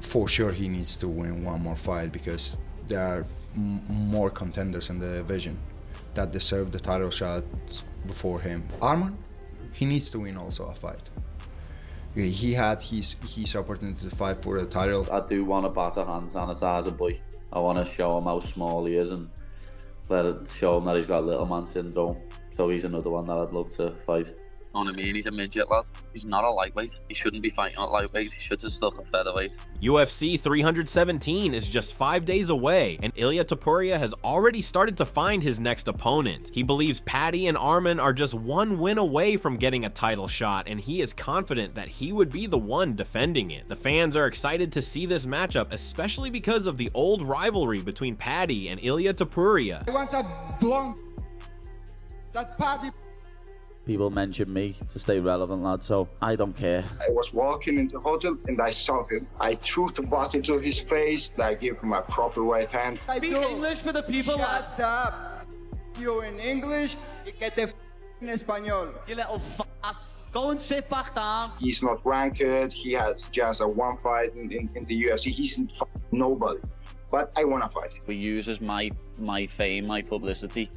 For sure he needs to win one more fight because there are more contenders in the division that deserve the title shot before him. Arman, he needs to win also a fight. He had his opportunity to fight for the title. I do want to batter hand sanitizer boy. I want to show him how small he is and show him that he's got little man syndrome. So he's another one that I'd love to fight. You know what I mean? He's a midget, lad. He's not a lightweight. He shouldn't be fighting at lightweight. He should have stuck at featherweight. UFC 317 is just 5 days away, and Ilia Topuria has already started to find his next opponent. He believes Paddy and Arman are just one win away from getting a title shot, and he is confident that he would be the one defending it. The fans are excited to see this matchup, especially because of the old rivalry between Paddy and Ilia Topuria. I want a blonde, that Paddy. People mention me to stay relevant, lad, so I don't care. I was walking into the hotel and I saw him. I threw the bottle to his face. I gave him a proper right hand. Speak English for the people. Shut up. You in English, you get the in Espanol. You little f***. Go and sit back down. He's not ranked. He has just a one fight in the UFC. He's nobody. But I want to fight. He uses my fame, my publicity,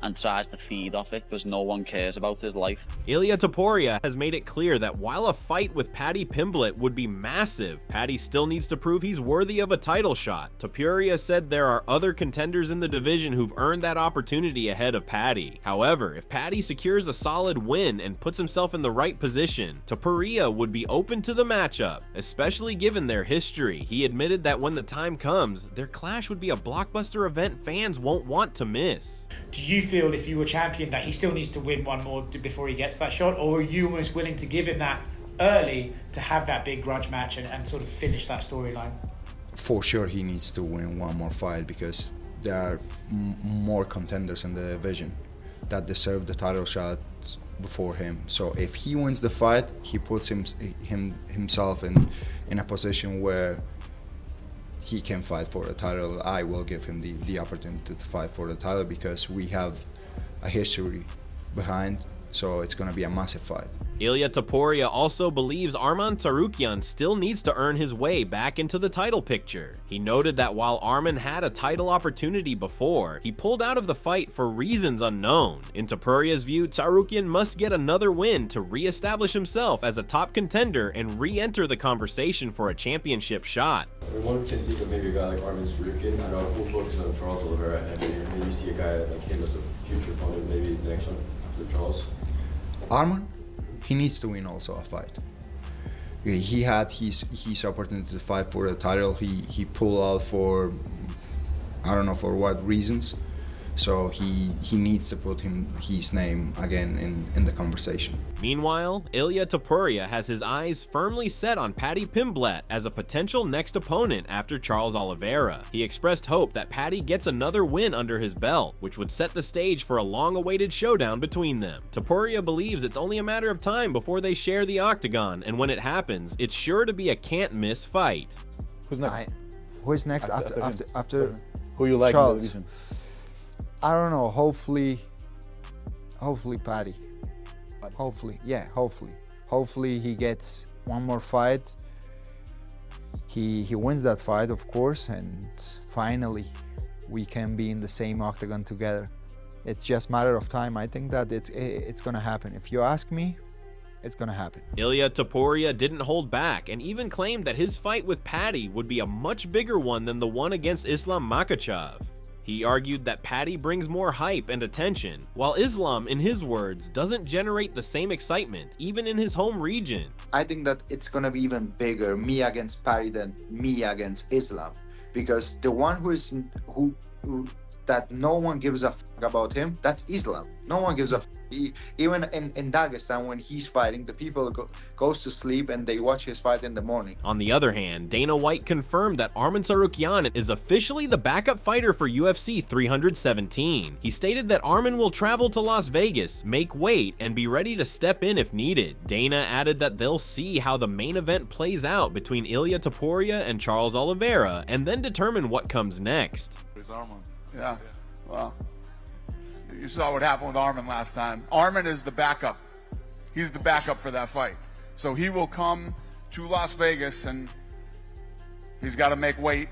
and tries to feed off it because no one cares about his life. Ilia Topuria has made it clear that while a fight with Paddy Pimblett would be massive, Paddy still needs to prove he's worthy of a title shot. Topuria said there are other contenders in the division who've earned that opportunity ahead of Paddy. However, if Paddy secures a solid win and puts himself in the right position, Topuria would be open to the matchup, especially given their history. He admitted that when the time comes, their clash would be a blockbuster event fans won't want to miss. Do you feel if you were champion that he still needs to win one more before he gets that shot, or are you almost willing to give him that early to have that big grudge match and sort of finish that storyline? For sure he needs to win one more fight because there are more contenders in the division that deserve the title shot before him. So if he wins the fight, he puts himself in a position where he can fight for the title. I will give him the opportunity to fight for the title because we have a history behind, so it's going to be a massive fight. Ilia Topuria also believes Arman Tsarukyan still needs to earn his way back into the title picture. He noted that while Arman had a title opportunity before, he pulled out of the fight for reasons unknown. In Topuria's view, Tsarukyan must get another win to re-establish himself as a top contender and re-enter the conversation for a championship shot. One would think of maybe a guy like Arman Tsarukyan. I know we'll focus on Charles Oliveira and maybe see a guy like him as a future opponent, maybe the next one after Charles. Arman, he needs to win also a fight. He had his opportunity to fight for the title. He pulled out for, I don't know for what reasons. So he needs to put his name again in the conversation. Meanwhile, Ilia Topuria has his eyes firmly set on Paddy Pimblett as a potential next opponent after Charles Oliveira. He expressed hope that Paddy gets another win under his belt, which would set the stage for a long-awaited showdown between them. Topuria believes it's only a matter of time before they share the octagon, and when it happens, it's sure to be a can't-miss fight. Who's next? Who's next after who you like Charles? in the division? I don't know. Hopefully Paddy. Hopefully, yeah. Hopefully he gets one more fight. He wins that fight, of course, and finally we can be in the same octagon together. It's just a matter of time. I think that it's gonna happen. If you ask me, it's gonna happen. Ilia Topuria didn't hold back and even claimed that his fight with Paddy would be a much bigger one than the one against Islam Makhachev. He argued that Paddy brings more hype and attention, while Islam, in his words, doesn't generate the same excitement, even in his home region. I think that it's gonna be even bigger, me against Paddy, than me against Islam, because the one who that no one gives a fuck about him, that's Islam. No one gives a fuck. Even in Dagestan, when he's fighting, the people goes to sleep and they watch his fight in the morning. On the other hand, Dana White confirmed that Arman Tsarukyan is officially the backup fighter for UFC 317. He stated that Arman will travel to Las Vegas, make weight, and be ready to step in if needed. Dana added that they'll see how the main event plays out between Ilia Topuria and Charles Oliveira, and then determine what comes next. It's Arman. Yeah, well, you saw what happened with Arman last time. Arman is the backup. He's the backup for that fight. So he will come to Las Vegas and He's got to make weight,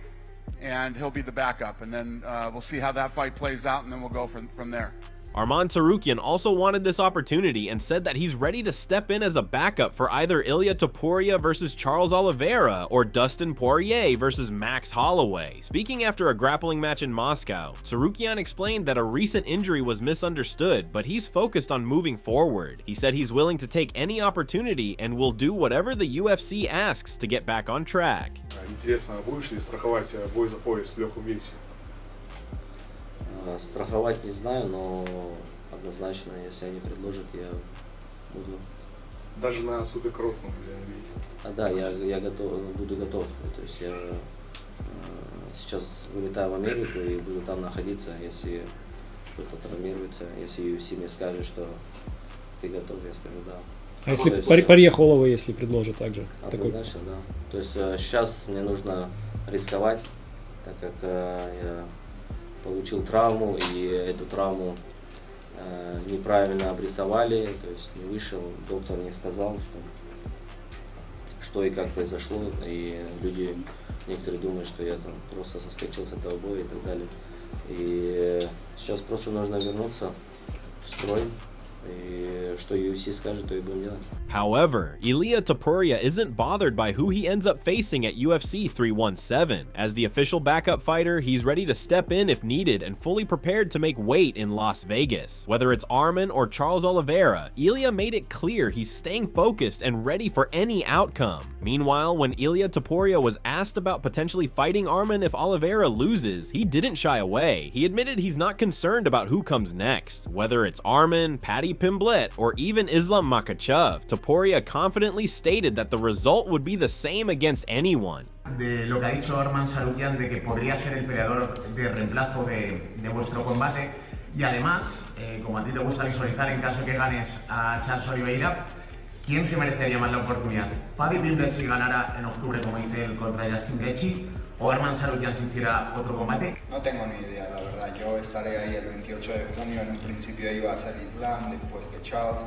and he'll be the backup. And then we'll see how that fight plays out, and then we'll go from there. Arman Tsarukyan also wanted this opportunity and said that he's ready to step in as a backup for either Ilia Topuria versus Charles Oliveira or Dustin Poirier versus Max Holloway. Speaking after a grappling match in Moscow, Tsarukyan explained that a recent injury was misunderstood, but he's focused on moving forward. He said he's willing to take any opportunity and will do whatever the UFC asks to get back on track. Интересно, будешь ли страховать бой за пояс в легком весе? Страховать не знаю, но однозначно, если они предложат, я буду. Даже на суперкроссном? Да, я буду готов. То есть я сейчас вылетаю в Америку и буду там находиться, если что-то травмируется, если UFC мне скажет, что ты готов, я скажу да. А если Парье Холлоу, если предложат также? Однозначно, да. То есть сейчас мне нужно рисковать, так как я получил травму, и эту травму неправильно обрисовали, то есть не вышел, доктор не сказал, что и как произошло, и люди, некоторые думают, что я там просто соскочил с этого боя и так далее. И сейчас просто нужно вернуться в строй, и что UFC скажет, то и будем делать. However, Ilia Topuria isn't bothered by who he ends up facing at UFC 317. As the official backup fighter, he's ready to step in if needed and fully prepared to make weight in Las Vegas. Whether it's Arman or Charles Oliveira, Ilia made it clear he's staying focused and ready for any outcome. Meanwhile, when Ilia Topuria was asked about potentially fighting Arman if Oliveira loses, he didn't shy away. He admitted he's not concerned about who comes next. Whether it's Arman, Paddy Pimblett, or even Islam Makhachev, Topuria confidently stated that the result would be the same against anyone. De lo que ha dicho Arman Tsarukyan de que podría ser el peleador de reemplazo de vuestro combate, y además, como a ti te gusta visualizar en caso que ganes a Charles Oliveira, ¿quién se merecería más la oportunidad? ¿Paddy Pimblett si ganara en octubre, como dice él, contra Justin Gaethje, o Arman Tsarukyan si hiciera otro combate? No tengo ni idea, la verdad. Yo estaré ahí el 28 de junio. En un principio iba a ser Islam, después de Charles.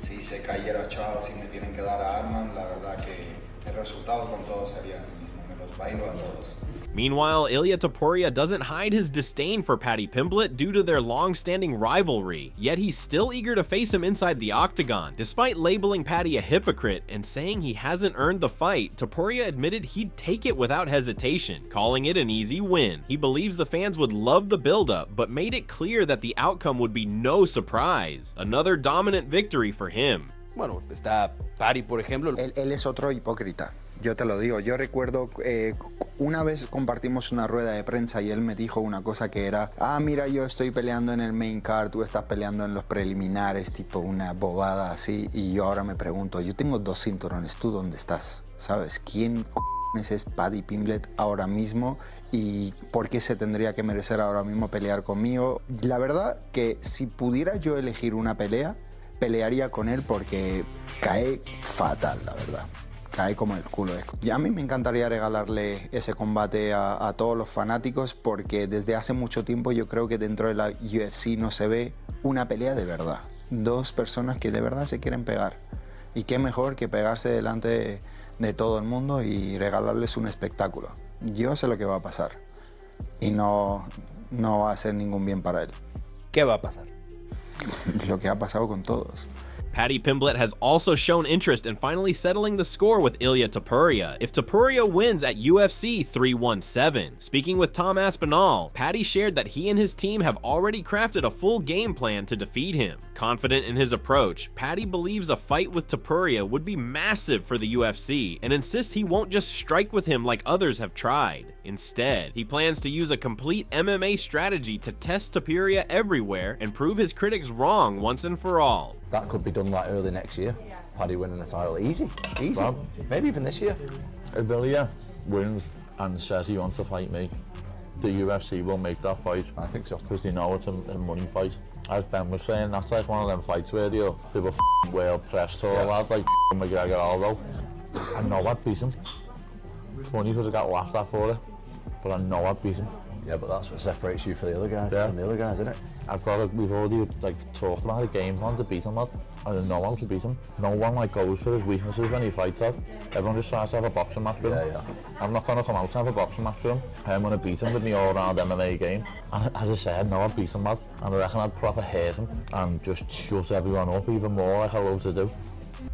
Si se cayera Charles y me tienen que dar a Arman, la verdad que el resultado con todos sería el mismo. Me los bailo a todos. Meanwhile, Ilia Topuria doesn't hide his disdain for Paddy Pimblett due to their long-standing rivalry, yet he's still eager to face him inside the octagon. Despite labeling Paddy a hypocrite and saying he hasn't earned the fight, Topuria admitted he'd take it without hesitation, calling it an easy win. He believes the fans would love the build-up, but made it clear that the outcome would be no surprise. Another dominant victory for him. Bueno, está Paddy, por ejemplo. Él es otro hipócrita. Yo te lo digo, yo recuerdo una vez compartimos una rueda de prensa y él me dijo una cosa que era: mira, yo estoy peleando en el main card, tú estás peleando en los preliminares, tipo una bobada así. Y yo ahora me pregunto, yo tengo 2 cinturones, ¿tú dónde estás? ¿Sabes? ¿Quién es Paddy Pimblett ahora mismo? ¿Y por qué se tendría que merecer ahora mismo pelear conmigo? La verdad que si pudiera yo elegir una pelea, pelearía con él porque cae fatal, la verdad. Cae como el culo. Y a mí me encantaría regalarle ese combate a todos los fanáticos, porque desde hace mucho tiempo yo creo que dentro de la UFC no se ve una pelea de verdad. 2 personas que de verdad se quieren pegar. Y qué mejor que pegarse delante de todo el mundo y regalarles un espectáculo. Yo sé lo que va a pasar. Y no va a ser ningún bien para él. ¿Qué va a pasar? Lo que ha pasado con todos. Paddy Pimblett has also shown interest in finally settling the score with Ilia Topuria if Topuria wins at UFC 317. Speaking with Tom Aspinall, Paddy shared that he and his team have already crafted a full game plan to defeat him. Confident in his approach, Paddy believes a fight with Topuria would be massive for the UFC and insists he won't just strike with him like others have tried. Instead, he plans to use a complete MMA strategy to test Topuria everywhere and prove his critics wrong once and for all. That could be done like early next year. Paddy winning the title, easy. Well, maybe even this year. If Ilia wins and says he wants to fight me, the UFC will make that fight. I think so. Because they know it's a money fight. As Ben was saying, that's like one of them fights where they were world press tour lad, like McGregor Aldo. I know I'd beat him. It's funny because I got laughed at for it, but I know I'd beat him. Yeah, but that's what separates you from the other guy, isn't it? We've already talked about a game plan to beat him, lad. and no one should beat him. No one like goes for his weaknesses when he fights out. Everyone just tries to have a boxing match with him. I'm not going to come out and have a boxing match with him. I'm going to beat him with my all-round MMA game. And as I said, no, I'd beat him, lad. And I reckon I'd proper hate him and just shut everyone up even more like I love to do.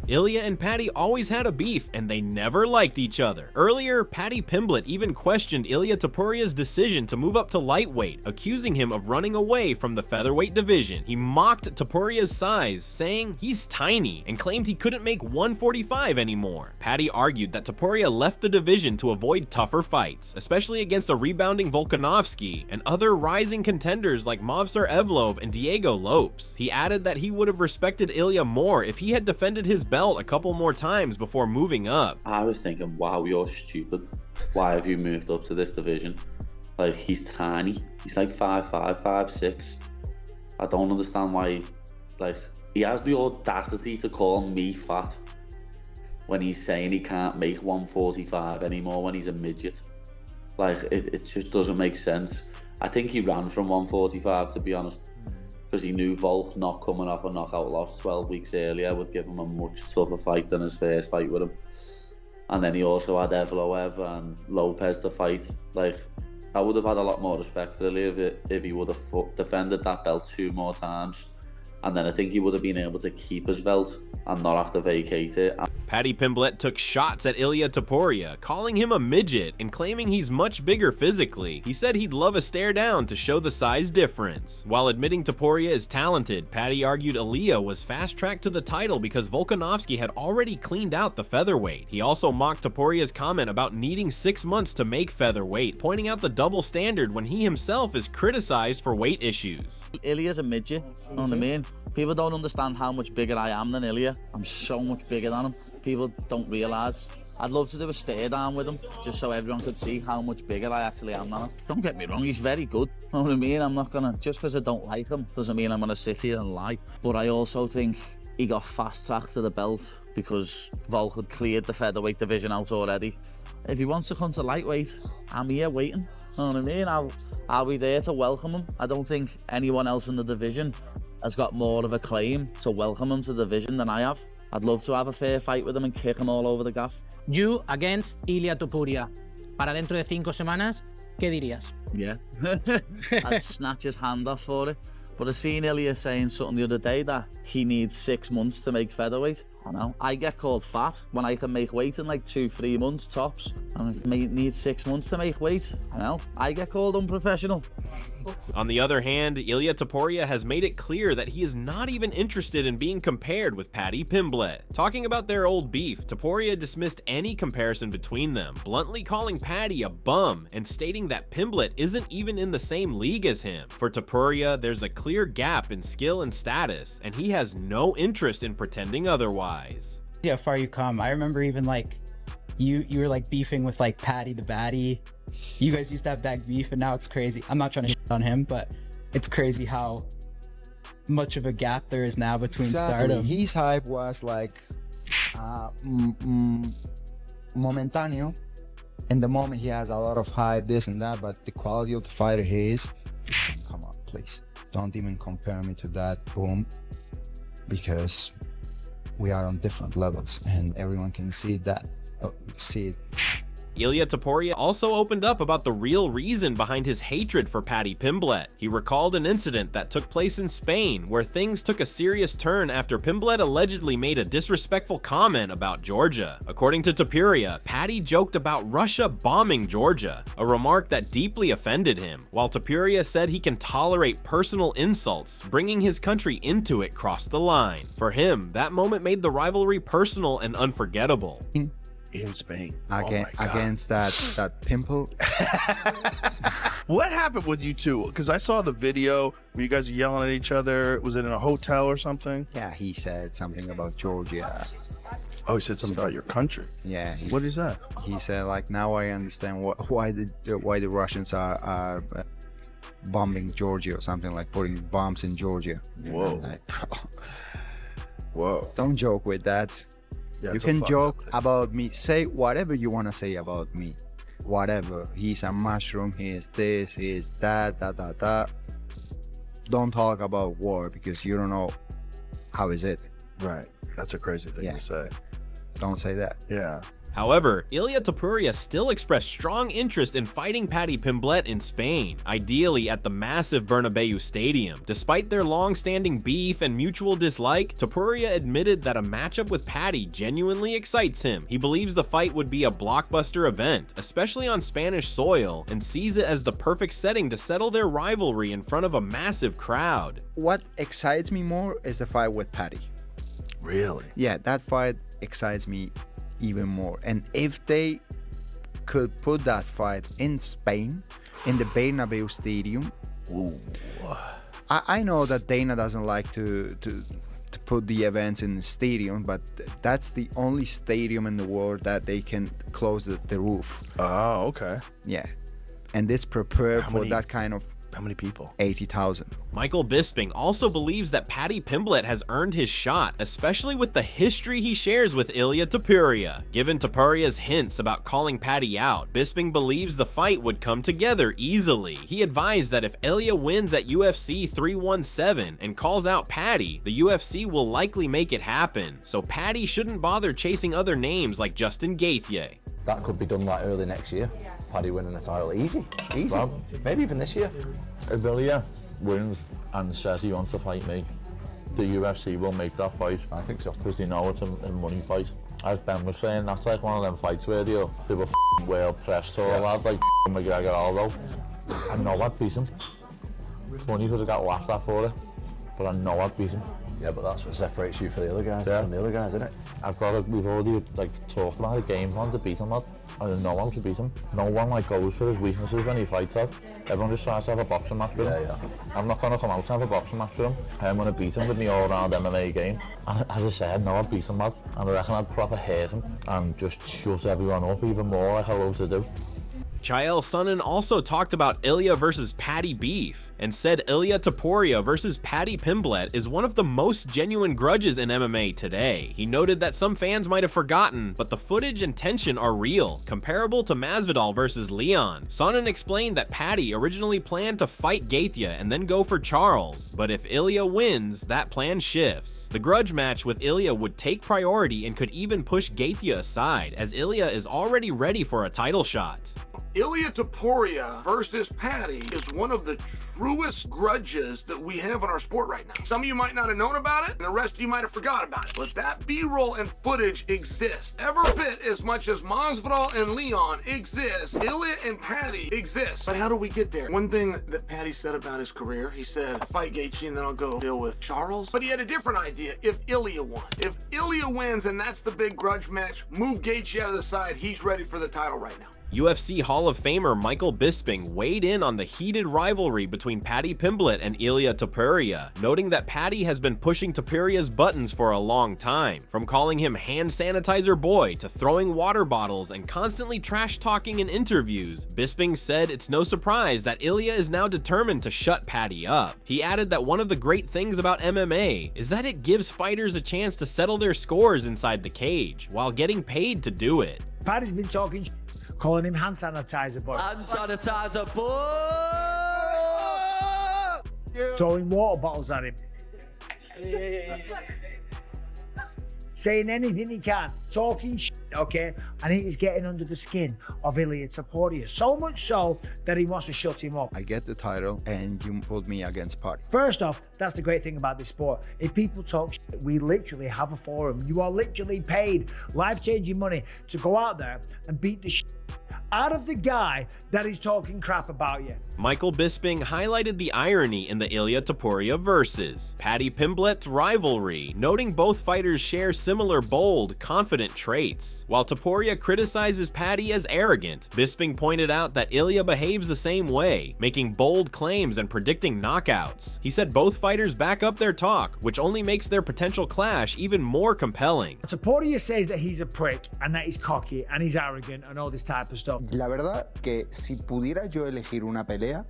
Ilia and Paddy always had a beef, and they never liked each other. Earlier, Paddy Pimblett even questioned Ilia Topuria's decision to move up to lightweight, accusing him of running away from the featherweight division. He mocked Topuria's size, saying he's tiny, and claimed he couldn't make 145 anymore. Paddy argued that Topuria left the division to avoid tougher fights, especially against a rebounding Volkanovski and other rising contenders like Movsar Evloev and Diego Lopes. He added that he would have respected Ilia more if he had defended his belt a couple more times before moving up. I was thinking, wow, you're stupid. Why have you moved up to this division? Like, he's tiny. He's like 5'5", 5'6". I don't understand why. Like, he has the audacity to call me fat when he's saying he can't make 145 anymore when he's a midget. Like, it just doesn't make sense. I think he ran from 145, to be honest, because he knew Volk not coming off a knockout loss 12 weeks earlier would give him a much tougher fight than his first fight with him. And then he also had Evloev and Lopez to fight. Like, I would have had a lot more respect for Ilia if he would have defended that belt 2 more times. And then I think he would have been able to keep his belt and not have to vacate it. Paddy Pimblett took shots at Ilia Topuria, calling him a midget and claiming he's much bigger physically. He said he'd love a stare down to show the size difference. While admitting Topuria is talented, Paddy argued Ilia was fast-tracked to the title because Volkanovski had already cleaned out the featherweight. He also mocked Topuria's comment about needing 6 months to make featherweight, pointing out the double standard when he himself is criticized for weight issues. Ilia's a midget, you know what I mean? People don't understand how much bigger I am than Ilia. I'm so much bigger than him. People don't realise. I'd love to do a stare down with him, just so everyone could see how much bigger I actually am than him. Don't get me wrong, he's very good. You know what I mean? I'm not gonna, just because I don't like him, doesn't mean I'm gonna sit here and lie. But I also think he got fast-tracked to the belt because Volk had cleared the featherweight division out already. If he wants to come to lightweight, I'm here waiting. You know what I mean? I'll be there to welcome him. I don't think anyone else in the division has got more of a claim to welcome him to the division than I have. I'd love to have a fair fight with him and kick him all over the gaff. You against Ilia Topuria. Para dentro de 5 semanas, ¿qué dirías? Yeah. I'd snatch his hand off for it. But I seen Ilia saying something the other day that he needs 6 months to make featherweight. I know. I get called fat when I can make weight in like 2-3 months tops. I need 6 months to make weight. I know. I get called unprofessional. On the other hand, Ilia Topuria has made it clear that he is not even interested in being compared with Paddy Pimblett. Talking about their old beef, Topuria dismissed any comparison between them, bluntly calling Paddy a bum and stating that Pimblett isn't even in the same league as him. For Topuria, there's a clear gap in skill and status, and he has no interest in pretending otherwise. See how far you come. I remember even like you were like beefing with like Paddy the Batty. You guys used to have that beef, and now it's crazy. I'm not trying to shit on him, but it's crazy how much of a gap there is now between stardom. His hype was like momentáneo. In the moment he has a lot of hype, this and that, but the quality of the fighter he is, come on, please. Don't even compare me to that boom, because we are on different levels and everyone can see that. See it. Ilia Topuria also opened up about the real reason behind his hatred for Paddy Pimblett. He recalled an incident that took place in Spain where things took a serious turn after Pimblett allegedly made a disrespectful comment about Georgia. According to Topuria, Paddy joked about Russia bombing Georgia, a remark that deeply offended him, while Topuria said he can tolerate personal insults, bringing his country into it crossed the line. For him, that moment made the rivalry personal and unforgettable. In Spain. Against that pimple. What happened with you two? Because I saw the video where you guys are yelling at each other. Was it in a hotel or something? Yeah, he said something about Georgia. Oh, he said something about your country. Yeah. What is that? He said, like, now I understand why the Russians are bombing Georgia or something, like putting bombs in Georgia. Whoa. Like, bro. Whoa. Don't joke with that. Yeah, you can joke about me. Say whatever you want to say about me. Whatever. He's a mushroom. He is this. He is that. Don't talk about war because you don't know how is it. Right. That's a crazy thing to say. Don't say that. Yeah. However, Ilia Topuria still expressed strong interest in fighting Paddy Pimblett in Spain, ideally at the massive Bernabeu Stadium. Despite their long-standing beef and mutual dislike, Topuria admitted that a matchup with Paddy genuinely excites him. He believes the fight would be a blockbuster event, especially on Spanish soil, and sees it as the perfect setting to settle their rivalry in front of a massive crowd. What excites me more is the fight with Paddy. Really? Yeah, that fight excites me even more. And if they could put that fight in Spain, in the Bernabeu Stadium, I know that Dana doesn't like to put the events in the stadium, but that's the only stadium in the world that they can close the roof. Oh, okay. Yeah, and this prepared for that kind of. How many people? 80,000. Michael Bisping also believes that Paddy Pimblett has earned his shot, especially with the history he shares with Ilia Topuria. Given Topuria's hints about calling Paddy out, Bisping believes the fight would come together easily. He advised that if Ilia wins at UFC 317 and calls out Paddy, the UFC will likely make it happen, so Paddy shouldn't bother chasing other names like Justin Gaethje. That could be done like early next year. Paddy winning the title, easy. Well, maybe even this year. If Ilia wins and says he wants to fight me, the UFC will make that fight. I think so. Because they know it's a money fight. As Ben was saying, that's like one of them fights where they were well pressed to a lad like McGregor, although I know I'd beat him. It's funny because I got laughed at for it, but I know I'd beat him. Yeah, but that's what separates you from the other guys. From the other guys, isn't it? We've already talked about a game plan to beat him, lad. I don't know how to beat him. No one goes for his weaknesses when he fights out. Everyone just tries to have a boxing match with him. Yeah. I'm not going to come out and have a boxing match with him. I'm going to beat him with my all-round MMA game. And as I said, no, I'd beat him, lad. And I reckon I'd proper hate him and just shut everyone up even more like I love to do. Chael Sonnen also talked about Ilia versus Paddy beef and said Ilia Topuria versus Paddy Pimblett is one of the most genuine grudges in MMA today. He noted that some fans might have forgotten, but the footage and tension are real, comparable to Masvidal versus Leon. Sonnen explained that Paddy originally planned to fight Gaethje and then go for Charles, but if Ilia wins, that plan shifts. The grudge match with Ilia would take priority and could even push Gaethje aside, as Ilia is already ready for a title shot. Ilia Topuria versus Paddy is one of the truest grudges that we have in our sport right now. Some of you might not have known about it, and the rest of you might have forgot about it. But that B-roll and footage exists every bit as much as Masvidal and Leon exist. Ilia and Paddy exist. But how do we get there? One thing that Paddy said about his career, he said, I'll fight Gaethje and then I'll go deal with Charles. But he had a different idea if Ilia won. If Ilia wins and that's the big grudge match, move Gaethje out of the side. He's ready for the title right now. UFC Hall of Famer Michael Bisping weighed in on the heated rivalry between Paddy Pimblett and Ilia Topuria, noting that Paddy has been pushing Topuria's buttons for a long time, from calling him hand sanitizer boy to throwing water bottles and constantly trash-talking in interviews. Bisping said it's no surprise that Ilia is now determined to shut Paddy up. He added that one of the great things about MMA is that it gives fighters a chance to settle their scores inside the cage, while getting paid to do it. Paddy's been talking calling him hand sanitizer boy. Hand sanitizer boy! Throwing water bottles at him. Saying anything he can, talking shit, okay? And he's getting under the skin of Ilia Topuria. So much so that he wants to shut him up. I get the title and you put me against Paddy. First off, that's the great thing about this sport. If people talk shit, we literally have a forum. You are literally paid life-changing money to go out there and beat the shit out of the guy that is talking crap about you. Michael Bisping highlighted the irony in the Ilia Topuria versus Paddy Pimblett's rivalry, noting both fighters share similar bold, confident traits. While Topuria criticizes Paddy as arrogant, Bisping pointed out that Ilia behaves the same way, making bold claims and predicting knockouts. He said both fighters back up their talk, which only makes their potential clash even more compelling. Topuria says that he's a prick and that he's cocky and he's arrogant and all this type of stuff. La verdad que si pudiera yo elegir una pelea,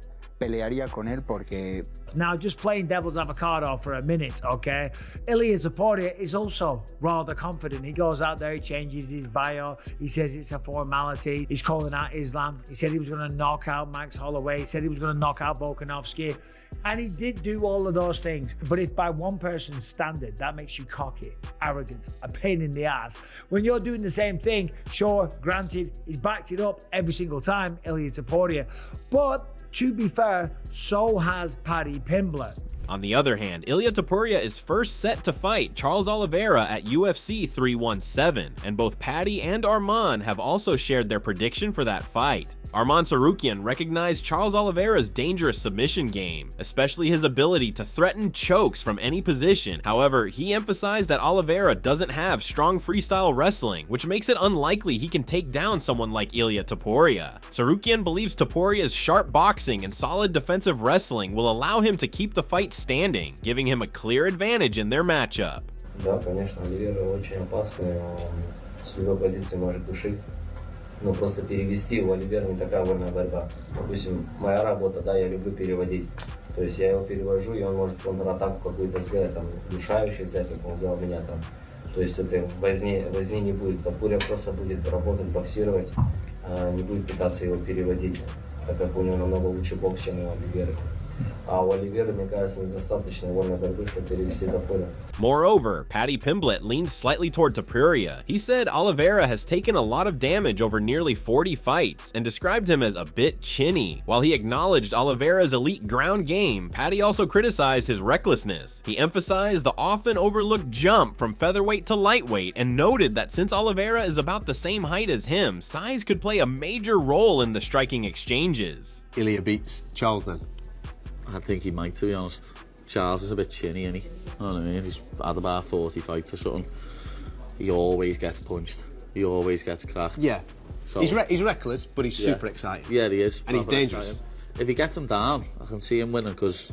pelearía con él porque... Now, just playing devil's avocado for a minute, okay? Ilia Topuria is also rather confident. He goes out there, he changes his bio, he says it's a formality, he's calling out Islam. He said he was going to knock out Max Holloway, he said he was going to knock out Volkanovski, and he did do all of those things. But if by one person's standard, that makes you cocky, arrogant, a pain in the ass. When you're doing the same thing, sure, granted, he's backed it up every single time, Ilia Topuria. But to be fair, so has Paddy Pimblett. On the other hand, Ilia Topuria is first set to fight Charles Oliveira at UFC 317, and both Paddy and Arman have also shared their prediction for that fight. Arman Tsarukyan recognized Charles Oliveira's dangerous submission game, especially his ability to threaten chokes from any position. However, he emphasized that Oliveira doesn't have strong freestyle wrestling, which makes it unlikely he can take down someone like Ilia Topuria. Tsarukyan believes Topuria's sharp boxing and solid defensive wrestling will allow him to keep the fight standing, giving him a clear advantage in their matchup. Да, конечно, Оливера очень опасный, с любой позиции может душить. Но просто перевести у Оливера не такая вольная борьба. Допустим, моя работа, да, я люблю переводить. То есть я его перевожу, и он может контратаку какую-то сделать, там, душающий взять, как он взял меня там. То есть это возни не будет. Топурия просто будет работать, боксировать, не будет пытаться его переводить, так как у него намного лучше бокс, чем у Оливера. Moreover, Paddy Pimblett leaned slightly toward Topuria. He said Oliveira has taken a lot of damage over nearly 40 fights and described him as a bit chinny. While he acknowledged Oliveira's elite ground game, Paddy also criticized his recklessness. He emphasized the often overlooked jump from featherweight to lightweight and noted that since Oliveira is about the same height as him, size could play a major role in the striking exchanges. Ilia beats Charles then? I think he might, to be honest. Charles is a bit chinny, isn't he? You know what I mean? He's had about 40 fights or something. He always gets punched. He always gets cracked. Yeah. So, he's reckless, but he's super exciting. Yeah, he is. And he's dangerous. Exciting. If he gets him down, I can see him winning, because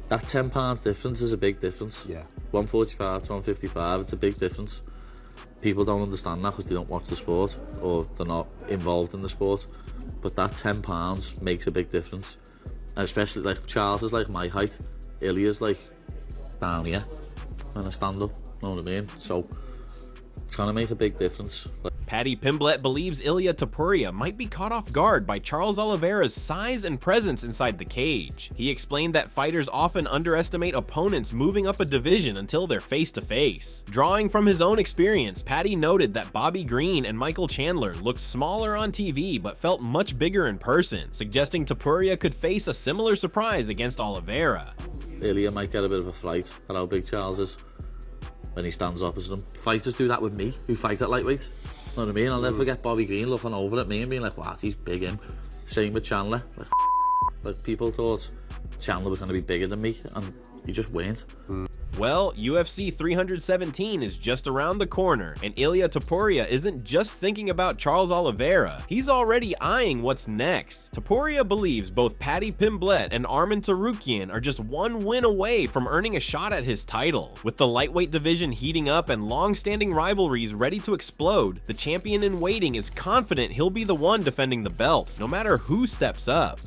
that £10 difference is a big difference. Yeah. 145 to 155, it's a big difference. People don't understand that because they don't watch the sport, or they're not involved in the sport. But that £10 makes a big difference. And especially, like, Charles is like my height, Ilia's like down here when I stand up, know what I mean? So it's gonna make a big difference. Paddy Pimblett believes Ilia Topuria might be caught off guard by Charles Oliveira's size and presence inside the cage. He explained that fighters often underestimate opponents moving up a division until they're face-to-face. Drawing from his own experience, Paddy noted that Bobby Green and Michael Chandler looked smaller on TV but felt much bigger in person, suggesting Topuria could face a similar surprise against Oliveira. Ilia might get a bit of a fright at how big Charles is when he stands opposite him. Fighters do that with me, who fight at lightweight. You know what I mean? I'll never forget Bobby Green looking over at me and being like, "What? He's big, him." Same with Chandler. Like people thought Chandler was going to be bigger than me, and he just weren't. Well, UFC 317 is just around the corner, and Ilia Topuria isn't just thinking about Charles Oliveira, he's already eyeing what's next. Topuria believes both Paddy Pimblett and Arman Tsarukyan are just one win away from earning a shot at his title. With the lightweight division heating up and long-standing rivalries ready to explode, the champion in waiting is confident he'll be the one defending the belt, no matter who steps up.